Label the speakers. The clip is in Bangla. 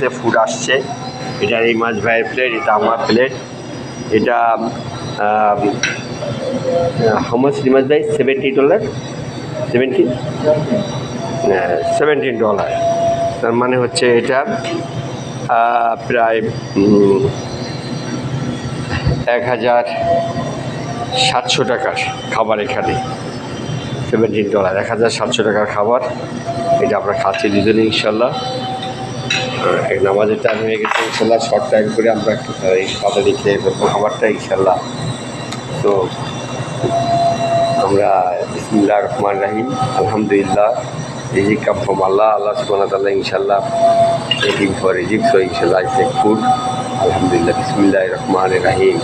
Speaker 1: কাছে ফুড আসছে। এটা রিমাজ ভাইয়ের প্লেট, এটা আমার প্লেট। এটা হাউ মাচ রিমাজ ভাই? $70, $17। তার মানে হচ্ছে এটা প্রায় 1700 টাকার খাবার। এখানে $17, 1700 টাকার খাবার। এটা আমরা খাচ্ছি দুজনে ইনশাল্লাহ। নামাজের টাইম হয়ে গেছে ইনশাল্লাহ, শর্ট টাইম করে আমরা এই তাড়াতাড়ি খেয়ে ফেলবো খাবারটা ইনশাল্লাহ। তো আমরা বিসমিল্লাহির রহমানির রহিম, আলহামদুলিল্লাহ, রিজিক কাম ফ্রম আল্লাহ, আল্লাহ সুবহানাহু ওয়া তাআলা ইনশাল্লাহ waiting for রিজিক, so ইনশাল্লাহ I take food, আলহামদুলিল্লাহ, বিসমিল্লাহির রহমানির রহিম।